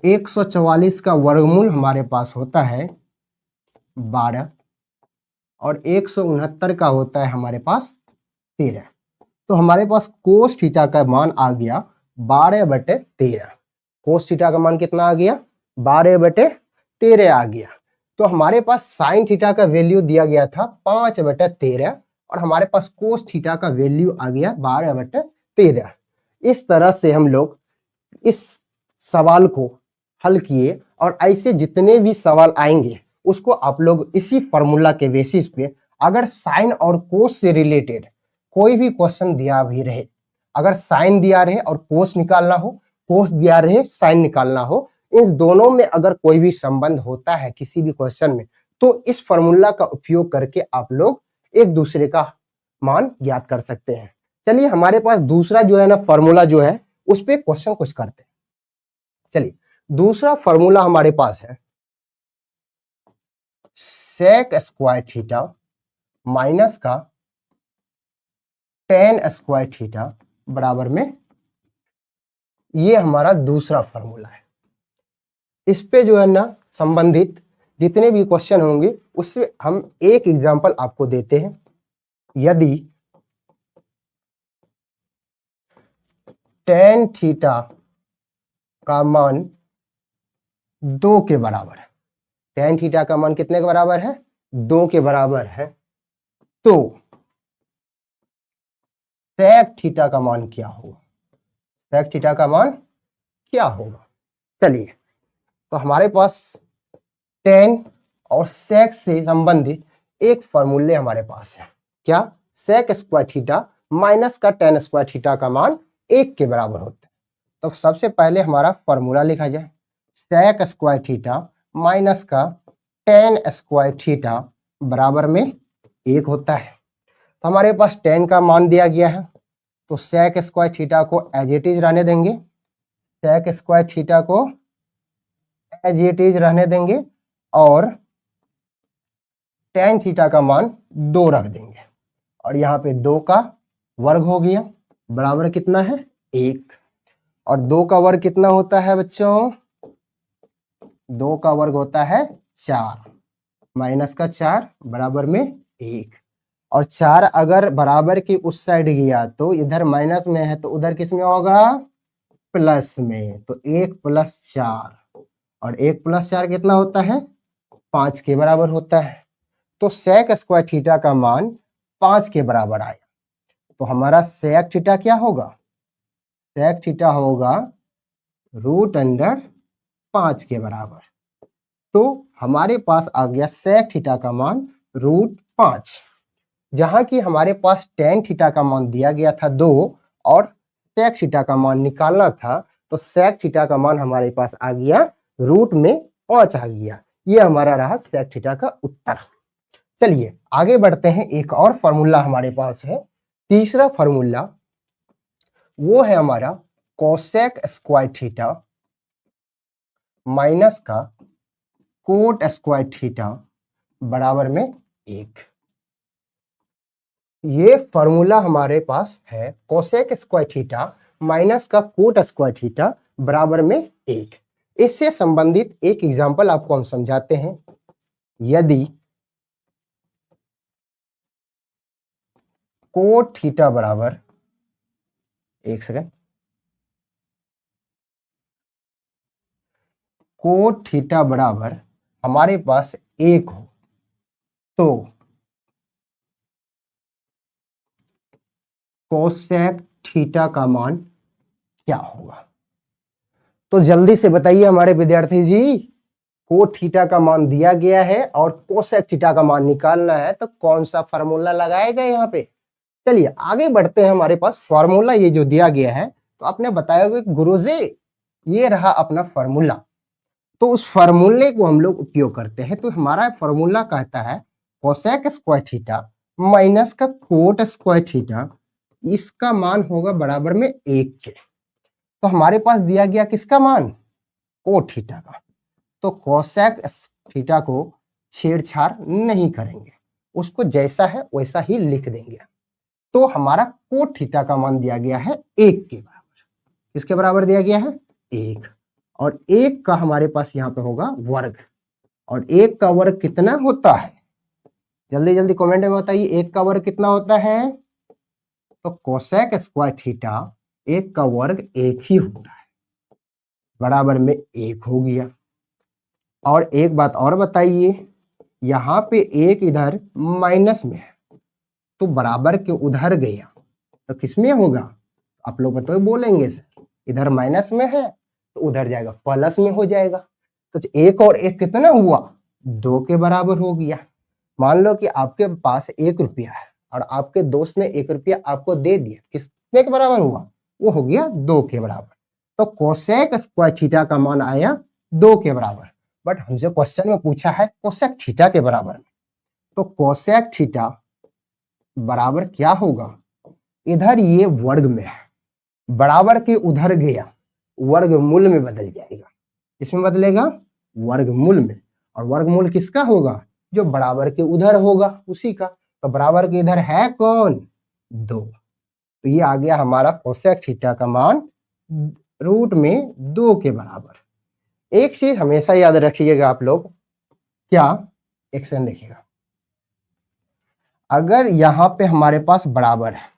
144 का वर्गमूल हमारे पास होता है 12, और 169 का होता है हमारे पास 13। तो हमारे पास कोस थीटा का मान आ गया 12/13। कोस थीटा का मान कितना आ गया? 12/13 आ गया। तो हमारे पास साइन थीटा का वैल्यू दिया गया था 5/13, और हमारे पास कोस थीटा का वैल्यू आ गया 12/13। इस तरह से हम लोग इस सवाल को हल किए, और ऐसे जितने भी सवाल आएंगे उसको आप लोग इसी फॉर्मूला के बेसिस पे, अगर साइन और कोस से रिलेटेड कोई भी क्वेश्चन दिया भी रहे, अगर साइन दिया रहे और कोस निकालना हो, कोस दिया रहे साइन निकालना हो, इन दोनों में अगर कोई भी संबंध होता है किसी भी क्वेश्चन में, तो इस फॉर्मूला का उपयोग करके आप लोग एक दूसरे का मान ज्ञात कर सकते हैं। चलिए हमारे पास दूसरा जो है ना फॉर्मूला जो है उस पे क्वेश्चन कुछ करते हैं। चलिए दूसरा फॉर्मूला हमारे पास है सेक स्क्वायर थीटा माइनस का टेन स्क्वायर थीटा बराबर में, ये हमारा दूसरा फॉर्मूला है। इस पे जो है ना संबंधित जितने भी क्वेश्चन होंगे उससे हम एक एग्जांपल आपको देते हैं। यदि टेन थीटा का मान 2 के बराबर है, टेन थीटा का मान कितने के बराबर है? 2 के बराबर है, तो सेक थीटा का मान क्या होगा? सेक थीटा का मान क्या होगा? चलिए, तो हमारे पास टेन और सेक से संबंधित एक फॉर्मूले हमारे पास है। क्या? सेक स्क्वायर थीटा माइनस का टेन स्क्वायर थीटा का मान 1 के बराबर होता है। तो सबसे पहले हमारा फॉर्मूला लिखा जाए, सेक स्क्वायर थीटा माइनस का टेन स्क्वायर थीटा बराबर में 1 होता है। तो हमारे पास टेन का मान दिया गया है, तो सेक स्क्वायर थीटा को एज इट इज रहने देंगे, सेक स्क्वायर थीटा को एज इट इज रहने देंगे और टेन थीटा का मान 2 रख देंगे, और यहाँ पे 2 का वर्ग हो गया बराबर कितना है? 1। और 2 का वर्ग कितना होता है बच्चों? 2 का वर्ग होता है 4, माइनस का 4 बराबर में 1। और 4 अगर बराबर की उस साइड गया तो इधर माइनस में है, तो उधर किस में होगा? प्लस में। तो 1 प्लस 4, और 1 प्लस 4 कितना होता है? 5 के बराबर होता है। तो सेक स्क्वायर थीटा का मान 5 के बराबर आया। तो हमारा सेक थीटा क्या होगा? सेक थीटा होगा √5 के बराबर। तो हमारे पास आ गया सेक थीटा का मान √5, जहां की हमारे पास टेन थीटा का मान दिया गया था 2 और सेक थीटा का मान निकालना था, तो सेक थीटा का मान हमारे पास आ गया √5 आ गया। ये हमारा रहा सेक थीटा का उत्तर। चलिए आगे बढ़ते हैं। एक और फॉर्मूला हमारे पास है, तीसरा फॉर्मूला, वो है हमारा कोसेक स्क्वायर थीटा माइनस का कोट स्क्वायर थीटा बराबर में 1। ये फॉर्मूला हमारे पास है कोसेक स्क्वायर थीटा माइनस का कोट स्क्वायर थीटा बराबर में 1। इससे संबंधित एक एग्जांपल आपको हम समझाते हैं। यदि कोट थीटा बराबर, एक सेकंड, कोट थीटा बराबर हमारे पास 1 हो, तो कोसेक थीटा का मान क्या होगा? तो जल्दी से बताइए हमारे विद्यार्थी जी, कोट थीटा का मान दिया गया है और कोसेक थीटा का मान निकालना है, तो कौन सा फॉर्मूला लगाएगा यहाँ पे? चलिए आगे बढ़ते हैं। हमारे पास फॉर्मूला ये जो दिया गया है, तो आपने बताया कि गुरुजी ये रहा अपना फॉर्मूला, तो उस फॉर्मूले को हम लोग उपयोग करते हैं। तो हमारा फॉर्मूला कहता है कोसेक स्क्वायर थीटा माइनस का कोट स्क्वायर थीटा, इसका मान होगा बराबर में 1 के। तो हमारे पास दिया गया किसका मान? कोट थीटा का। तो कोसेक थीटा को छेड़छाड़ नहीं करेंगे, उसको जैसा है वैसा ही लिख देंगे। तो हमारा कोट थीटा का मान दिया गया है 1 के बराबर। किसके बराबर दिया गया है? 1। और 1 का हमारे पास यहाँ पे होगा वर्ग, और 1 का वर्ग कितना होता है? जल्दी जल्दी कमेंट में बताइए, 1 का वर्ग कितना होता है? तो कोसेक स्क्वायर थीटा 1 का वर्ग 1 ही होता है, बराबर में 1 हो गया। और एक बात और बताइए, यहाँ पे 1 इधर माइनस में है, तो बराबर के उधर गया तो किसमें होगा? आप लोग तो बोलेंगे सर इधर माइनस में है तो उधर जाएगा प्लस में हो जाएगा। तो 1 और 1 कितना हुआ? 2 के बराबर हो गया। मान लो कि आपके पास 1 रुपया है और आपके दोस्त ने 1 रुपया आपको दे दिया, किसने के बराबर हुआ? वो हो गया 2 के बराबर। तो कोसेक स्क्वायर थीटा का मान आया 2 के बराबर। बट हमसे क्वेश्चन में पूछा है कोसेक थीटा के बराबर में, तो कोसेक थीटा बराबर क्या होगा? इधर ये वर्ग में है, बराबर के उधर गया, वर्गमूल में बदल जाएगा। इसमें बदलेगा वर्गमूल में, और वर्गमूल किसका होगा? जो बराबर के उधर होगा उसी का। तो बराबर के इधर है कौन? 2। तो ये आ गया हमारा कोसेक थीटा का मान रूट में 2 के बराबर। एक चीज हमेशा याद रखिएगा आप लोग, क्या एक्शन देखिएगा, अगर यहां पे हमारे पास बराबर है,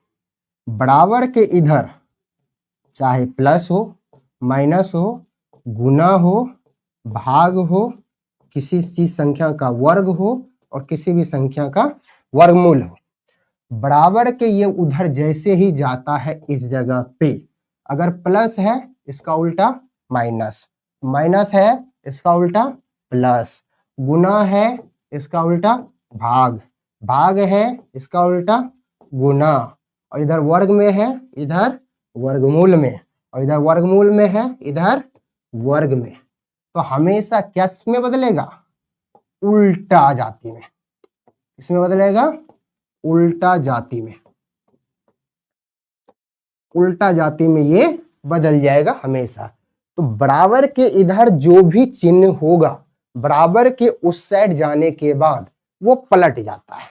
बराबर के इधर चाहे प्लस हो, माइनस हो, गुना हो, भाग हो, किसी चीज संख्या का वर्ग हो और किसी भी संख्या का वर्गमूल हो, बराबर के ये उधर जैसे ही जाता है इस जगह पे, अगर प्लस है इसका उल्टा माइनस, माइनस है इसका उल्टा प्लस, गुना है इसका उल्टा भाग, भाग है इसका उल्टा गुना, और इधर वर्ग में है इधर वर्गमूल में, और इधर वर्गमूल में है इधर वर्ग में, तो हमेशा किस में बदलेगा, उल्टा जाति में। इसमें बदलेगा उल्टा जाति में, उल्टा जाति में ये बदल जाएगा हमेशा। तो बराबर के इधर जो भी चिन्ह होगा, बराबर के उस साइड जाने के बाद वो पलट जाता है।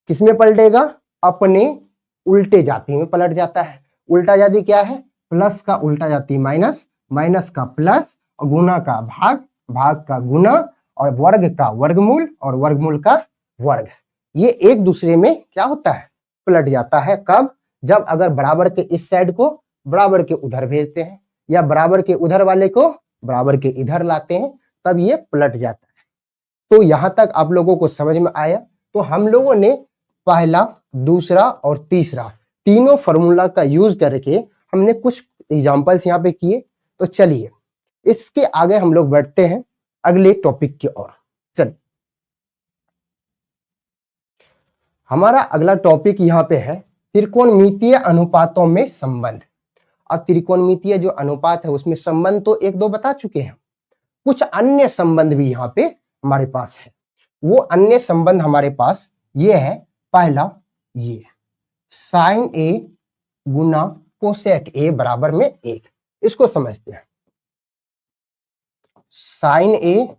किसमें पलटेगा, अपने उल्टे जाति में पलट जाता है। उल्टा जाति क्या है, प्लस का उल्टा जाति माइनस, माइनस का प्लस, और गुना का भाग, भाग का गुना, और वर्ग का वर्गमूल, और वर्गमूल का वर्ग। ये एक दूसरे में क्या होता है, पलट जाता है। कब, जब अगर बराबर के इस साइड को बराबर के उधर भेजते हैं, या बराबर के उधर वाले को बराबर के इधर लाते हैं, तब ये पलट जाता है। तो यहां तक आप लोगों को समझ में आया। तो हम लोगों ने पहला, दूसरा और तीसरा तीनों फॉर्मूला का यूज करके हमने कुछ एग्जांपल्स यहाँ पे किए। तो चलिए इसके आगे हम लोग बढ़ते हैं अगले टॉपिक की ओर। चलिए हमारा अगला टॉपिक यहाँ पे है त्रिकोणमितीय अनुपातों में संबंध। अब त्रिकोणमितीय जो अनुपात है उसमें संबंध तो एक दो बता चुके हैं, कुछ अन्य संबंध भी यहाँ पे हमारे पास है। वो अन्य संबंध हमारे पास ये है, पहला ये साइन ए गुना कोसेक ए बराबर में 1। इसको समझते हैं, साइन ए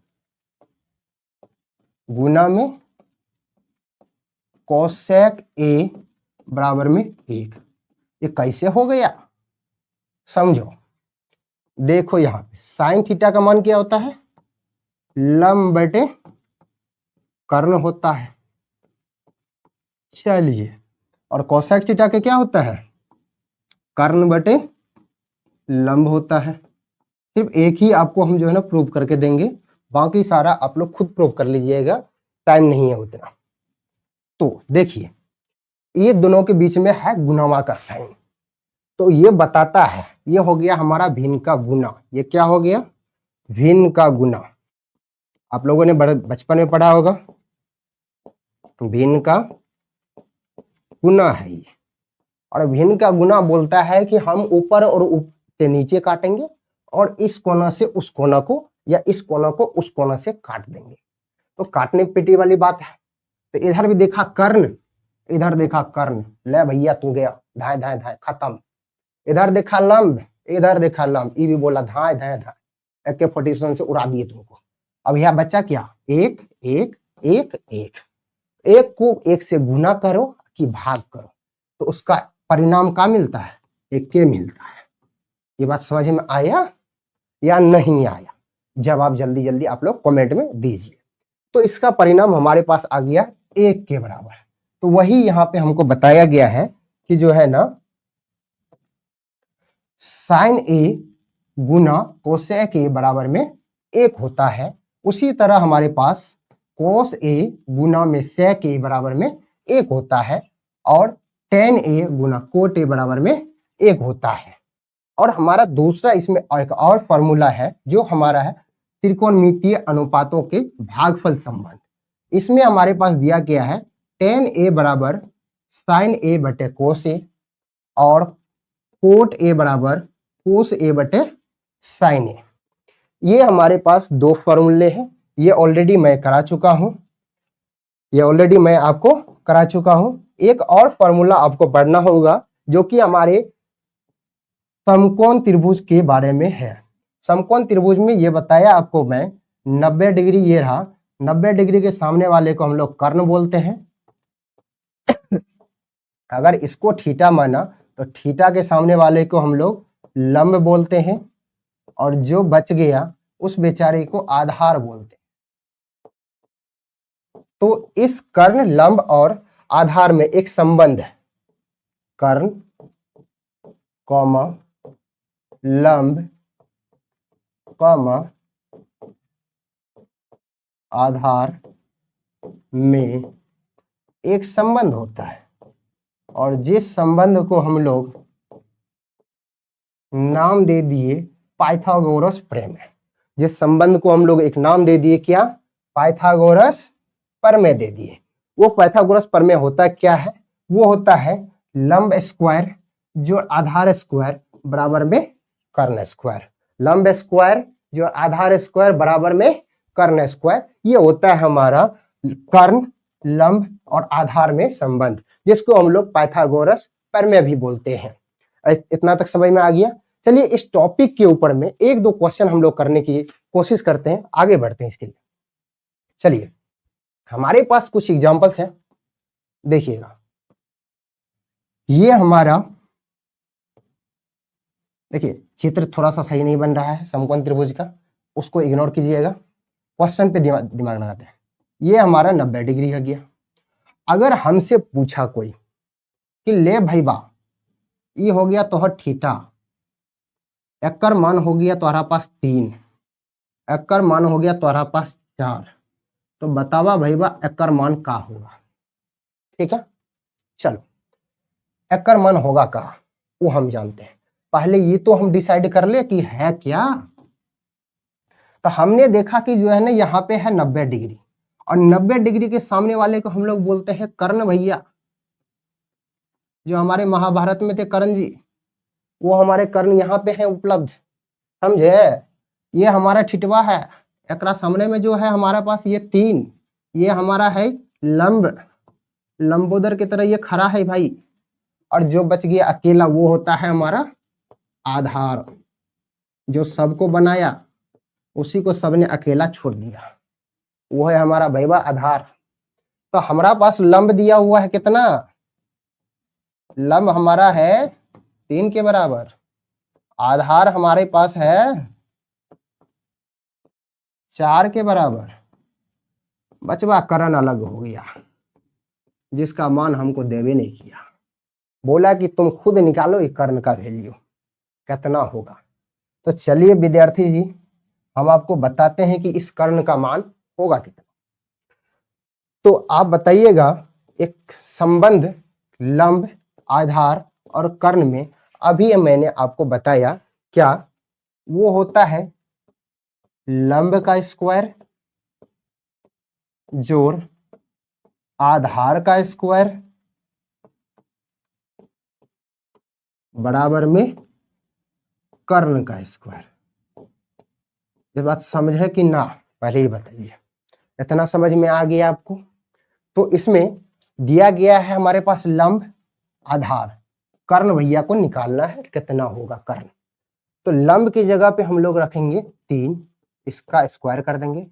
गुना में कोसेक ए बराबर में 1। ये कैसे हो गया समझो। देखो यहां पे साइन थीटा का मान क्या होता है, लंब बटे कर्ण होता है। चलिए, और कोसेक थीटा का क्या होता है, कर्ण बटे लंब होता है। सिर्फ एक ही आपको हम जो है ना प्रूव करके देंगे, बाकी सारा आप लोग खुद प्रूव कर लीजिएगा, टाइम नहीं है उतना। तो देखिए ये दोनों के बीच में है गुणावा का साइन, तो ये बताता है, ये हो गया हमारा भिन्न का गुना। ये क्या हो गया, भिन्न का गुना। आप लोगों ने बड़े बचपन में पढ़ा होगा, भिन्न का गुना है ये। और भिन्न का गुना बोलता है कि हम ऊपर और से नीचे काटेंगे, और इस कोना से उस कोना को, या इस कोना को उस कोना से काट देंगे। तो काटने पेटी वाली बात है। तो इधर भी देखा कर्ण, इधर देखा कर्ण, ले भैया तू गया, धाए धाए धाए खत्म। इधर देखा लंब, इधर देखा लंब, ये भी बोला धाए धाए धाए, AK-47 से उड़ा दिए तुमको। अब यह बच्चा क्या, एक एक एक एक, एक को एक से गुना करो कि भाग करो, तो उसका परिणाम क्या मिलता है, एक के मिलता है। ये बात समझ में आया या नहीं आया, जवाब जल्दी जल्दी आप लोग कमेंट में दीजिए। तो इसका परिणाम हमारे पास आ गया 1 के बराबर। तो वही यहाँ पे हमको बताया गया है कि जो है ना साइन ए गुना कोसेक ए बराबर में 1 होता है। उसी तरह हमारे पास कोस ए गुना में सेक ए बराबर में 1 होता है, और ten A Guna cot A बराबर में 1 होता है। और हमारा दूसरा इसमें एक और फॉर्मूला है जो हमारा है त्रिकोणमितीय अनुपातों के भागफल संबंध। इसमें हमारे पास दिया गया है टेन ए बराबर साइन ए बटे कोस ए, और कोट ए बराबर कोस ए बटे साइन ए। ये हमारे पास दो फॉर्मूले हैं। ये ऑलरेडी मैं करा चुका हूं, ये ऑलरेडी मैं आपको करा चुका हूं। एक और फॉर्मूला आपको पढ़ना होगा जो कि हमारे समकोण त्रिभुज के बारे में है। समकोण त्रिभुज में ये बताया आपको मैं, 90 डिग्री ये रहा, 90 डिग्री के सामने वाले को हम लोग कर्ण बोलते हैं। अगर इसको थीटा माना तो थीटा के सामने वाले को हम लोग लंब बोलते हैं और जो बच गया उस बेचारे को आधार बोलते हैं। तो इस कर्ण, लंब और आधार में एक संबंध है। कर्ण कॉमा लंब कॉमा आधार में एक संबंध होता है और जिस संबंध को हम लोग नाम दे दिए पाइथागोरस प्रमेय। जिस संबंध को हम लोग एक नाम दे दिए क्या? पाइथागोरस प्रमेय दे दिए। वो पाइथागोरस प्रमेय होता क्या है? वो होता है लंब स्क्वायर जो आधार स्क्वायर बराबर में कर्ण स्क्वायर। लंब स्क्वायर जो आधार स्क्वायर बराबर में कर्ण स्क्वायर, ये होता है हमारा कर्ण, लंब और आधार में संबंध, जिसको हम लोग पाइथागोरस प्रमेय भी बोलते हैं। इतना तक समझ में आ गया? चलिए इस टॉपिक के ऊपर में एक दो क्वेश्चन हम लोग करने की कोशिश करते हैं, आगे बढ़ते हैं इसके लिए। चलिए हमारे पास कुछ एग्जांपल्स हैं, देखिएगा। ये हमारा, देखिए चित्र थोड़ा सा सही नहीं बन रहा है समकोण त्रिभुज का, उसको इग्नोर कीजिएगा, क्वेश्चन पे दिमाग लगाते हैं। ये हमारा 90 डिग्री का गया। अगर हमसे पूछा कोई कि ले भाई बा, ये हो गया तो थीटा, एकर मान हो गया तुम्हारा पास 3, एकर मान हो गया तुम्हारा पास 4, तो बतावा भाई बा एकर मान का होगा? ठीक है, चलो एकर मान होगा का वो हम जानते हैं। पहले ये तो हम डिसाइड कर ले कि है क्या। तो हमने देखा कि जो है ना यहाँ पे है 90 डिग्री और 90 डिग्री के सामने वाले को हम लोग बोलते हैं कर्ण भैया। जो हमारे महाभारत में थे कर्ण जी, वो हमारे कर्ण यहाँ पे है उपलब्ध, समझे? ये हमारा ठिठवा है, एकरा सामने में जो है हमारा पास ये 3, ये हमारा है लंब, लंबोदर की तरह ये खड़ा है भाई, और जो बच गया अकेला वो होता है हमारा आधार। जो सबको बनाया उसी को सबने अकेला छोड़ दिया, वो है हमारा भैया आधार। तो हमारा पास लंब दिया हुआ है कितना? लंब हमारा है 3 के बराबर, आधार हमारे पास है 4 के बराबर। बचवा कर्ण अलग हो गया, जिसका मान हमको देवे नहीं किया, बोला कि तुम खुद निकालो ये कर्ण का वैल्यू कितना होगा। तो चलिए विद्यार्थी जी, हम आपको बताते हैं कि इस कर्ण का मान होगा कितना। तो आप बताइएगा, एक संबंध लंब, आधार और कर्ण में अभी मैंने आपको बताया क्या? वो होता है लंब का स्क्वायर जोड़ आधार का स्क्वायर बराबर में कर्ण का स्क्वायर। ये बात समझे कि ना? पहले ही बताइए, इतना समझ में आ गया आपको? तो इसमें दिया गया है हमारे पास लंब, आधार, कर्ण भैया को निकालना है कितना होगा कर्ण। तो लंब की जगह पे हम लोग रखेंगे 3, इसका स्क्वायर कर देंगे।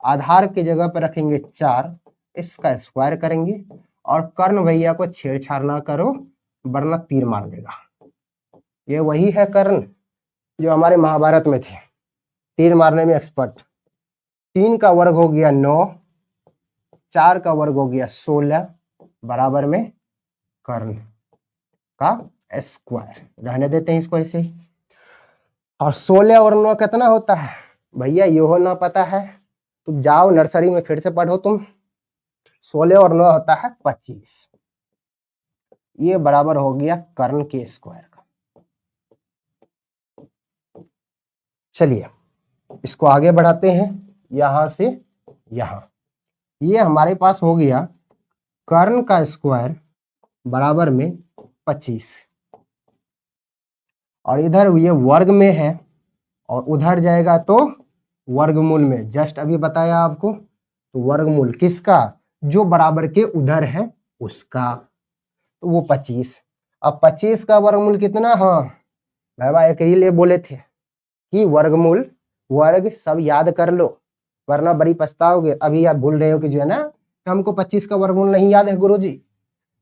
आधार की जगह पे रखेंगे 4, इसका स्क्वायर करेंगे। और कर्ण भैया को छेड़छाड़ ना करो वरना तीर मार देगा। ये वही है कर्ण जो हमारे महाभारत में थे, तीर मारने में एक्सपर्ट। 3 का वर्ग हो गया 9, 4 का वर्ग हो गया 16 बराबर में कर्ण का स्क्वायर। रहने देते हैं इसको ऐसे ही। और 16 और 9 कितना होता है भैया? ये हो ना पता है तो जाओ नर्सरी में फिर से पढ़ो तुम। 16 और 9 होता है 25। ये बराबर हो गया कर्ण के स्क्वायर का। चलिए इसको आगे बढ़ाते हैं, यहां से यहां। ये हमारे पास हो गया कर्ण का स्क्वायर बराबर में 25, और इधर ये वर्ग में है और उधर जाएगा तो वर्गमूल में। जस्ट अभी बताया आपको, तो वर्गमूल किसका? जो बराबर के उधर है उसका, तो वो 25। अब 25 का वर्गमूल कितना? हाँ भाई एक ही ले बोले थे कि वर्गमूल, वर्ग सब याद कर लो वरना बड़ी पछताओगे। अभी आप भूल रहे हो कि जो है ना हमको 25 का वर्गमूल नहीं याद है गुरुजी।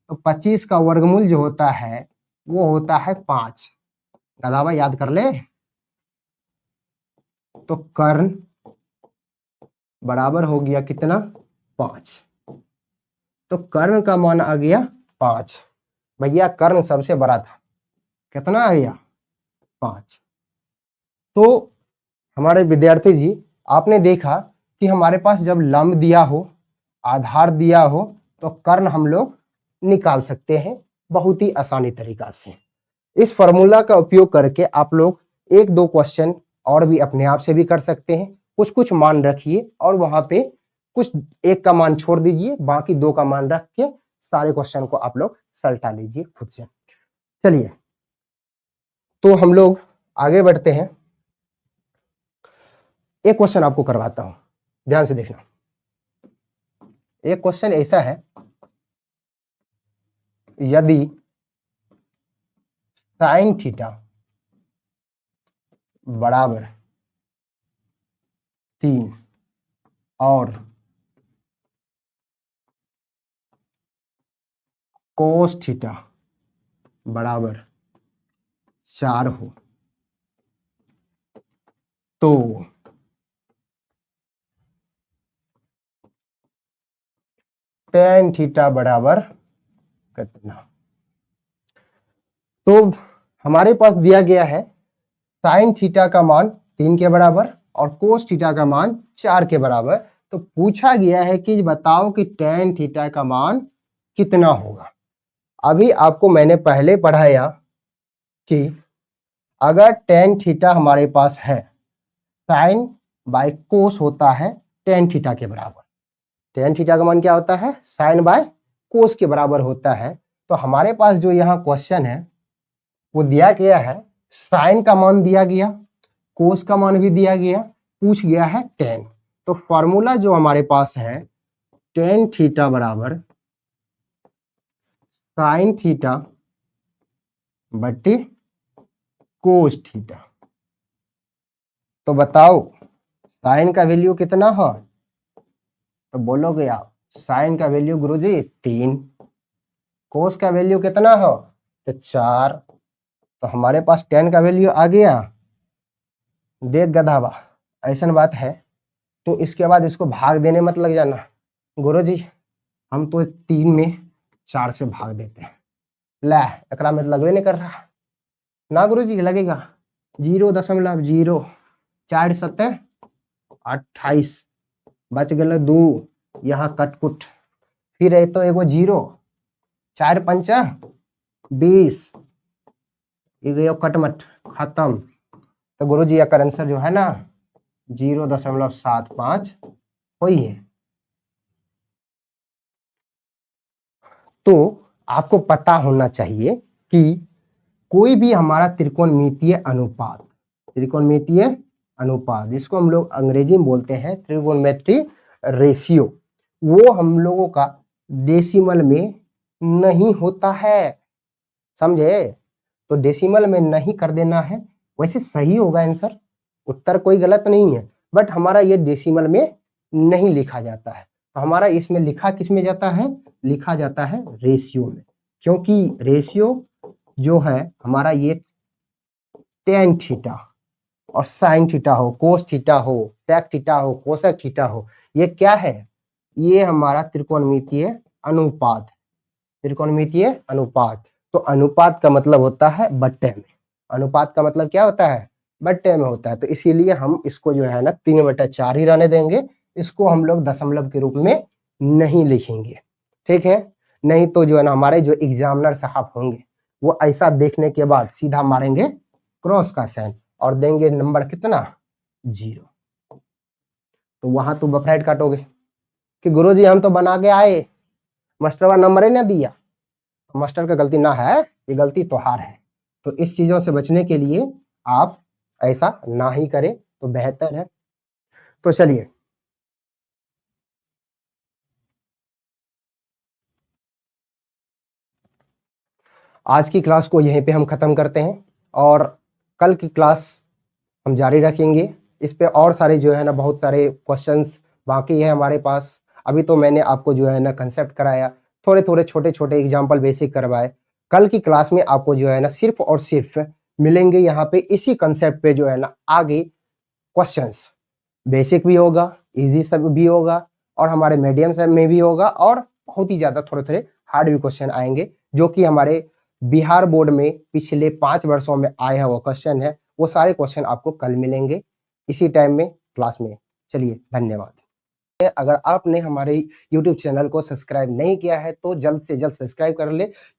तो 25 का वर्गमूल जो होता है वो होता है 5। गधावा याद कर ले। तो कर्ण बराबर हो गया कितना? 5। तो कर्ण का मान आ गया 5। भैया कर्ण सबसे बड़ा था, कितना आ गया? 5। तो हमारे विद्यार्थी जी, आपने देखा कि हमारे पास जब लंब दिया हो, आधार दिया हो, तो कर्ण हम लोग निकाल सकते हैं बहुत ही आसानी तरीका से। इस फॉर्मूला का उपयोग करके आप लोग 1-2 क्वेश्चन और भी अपने आप से भी कर सकते हैं। कुछ कुछ मान रखिए और वहां पे कुछ एक का मान छोड़ दीजिए, बाकी 2 का मान रख के सारे क्वेश्चन को आप लोग सलटा लीजिए खुद से। चलिए, तो हम लोग आगे बढ़ते हैं। एक क्वेश्चन आपको करवाता हूं, ध्यान से देखना। एक क्वेश्चन ऐसा है, यदि साइन थीटा बराबर 3 और कोस थीटा बराबर 4 हो, तो टेन थीटा बराबर कितना? तो हमारे पास दिया गया है साइन थीटा का मान 3 के बराबर और कोस थीटा का मान 4 के बराबर। तो पूछा गया है कि बताओ कि टेन थीटा का मान कितना होगा। अभी आपको मैंने पहले पढ़ाया कि अगर टेन थीटा हमारे पास है, साइन बाय कोस होता है टेन थीटा के बराबर। टेन थीटा का मान क्या होता है? साइन बाय कोस के बराबर होता है। तो हमारे पास जो यहाँ क्वेश्चन है वो दिया गया है, साइन का मान दिया गया, कोस का मान भी दिया गया, पूछ गया है टेन। तो फॉर्मूला जो हमारे पास है, टेन थीटा बराबर साइन थीटा बटे कोस थीटा। तो बताओ साइन का वैल्यू कितना हो? तो बोलोगे आप साइन का वैल्यू गुरुजी 3, कोस का वैल्यू कितना हो? तो 4। तो हमारे पास टेन का वैल्यू आ गया। देख गधावा, ऐसा बात है तो इसके बाद इसको भाग देने मत लग जाना। गुरुजी हम तो 3 में 4 से भाग देते हैं। ला एकरा में लगवे नहीं कर रहा ना गुरुजी, लगेगा 0.0 4 7 28 बच गए 2, यहाँ कटकुट, फिर है तो एगो 0, 4 5 20, ये कटमट खत्म। तो गुरुजी का आंसर जो है ना 0.75 वही है। तो आपको पता होना चाहिए कि कोई भी हमारा त्रिकोणमितीय अनुपात जिसको हम लोग अंग्रेजी में बोलते हैं ट्रिगोनोमेट्री रेशियो, वो हम लोगों का डेसिमल में नहीं होता है, समझे? तो डेसिमल में नहीं कर देना है। वैसे सही होगा आंसर, उत्तर कोई गलत नहीं है, बट हमारा ये डेसिमल में नहीं लिखा जाता है। तो हमारा इसमें लिखा किस में जाता है? लिखा जाता है रेशियो में, क्योंकि रेशियो जो है हमारा ये टेन थीटा और साइन थीटा हो, कोस थीटा हो, सेक थीटा हो, कोसेक थीटा हो, ये क्या है? ये हमारा त्रिकोणमितीय अनुपात है। त्रिकोणमितीय अनुपात, तो अनुपात का मतलब होता है बट्टे में। अनुपात का मतलब क्या होता है? बट्टे में होता है। तो इसीलिए हम इसको जो है ना 3/4 ही रहने देंगे, इसको हम लोग दशमलव के रूप में नहीं लिखेंगे, ठीक है? नहीं तो जो है ना हमारे जो एग्जामिनर साहब होंगे वो ऐसा देखने के बाद सीधा मारेंगे क्रॉस का साइन और देंगे नंबर कितना? 0। तो वहां तो बफराइट काटोगे कि गुरुजी हम तो बना के आए, मास्टरवा नंबर ही ना दिया। मास्टर का गलती ना है, ये गलती तोहार है। तो इस चीजों से बचने के लिए आप ऐसा ना ही करें तो बेहतर है। तो चलिए, आज की क्लास को यहीं पे हम खत्म करते हैं और कल की क्लास हम जारी रखेंगे। इस पे और सारे जो है ना बहुत सारे क्वेश्चंस बाकी है हमारे पास। अभी तो मैंने आपको जो है ना कंसेप्ट कराया, थोड़े थोड़े छोटे छोटे एग्जाम्पल बेसिक करवाए। कल की क्लास में आपको जो है ना सिर्फ और सिर्फ मिलेंगे यहाँ पे इसी कंसेप्ट पे जो है ना आगे क्वेश्चंस बेसिक भी होगा, इजी सब भी होगा और हमारे मीडियम सब में भी होगा और बहुत ही ज़्यादा थोड़े-थोड़े हार्ड भी क्वेश्चन आएँगे, जो कि हमारे बिहार बोर्ड में पिछले 5 वर्षों में आया हुआ क्वेश्चन है, वो सारे क्वेश्चन आपको कल मिलेंगे, इसी टाइम में क्लास में। चलिए, धन्यवाद। अगर आपने हमारे यूट्यूब चैनल को सब्सक्राइब नहीं किया है, तो जल्द से जल्द सब्सक्राइब कर लें क्यों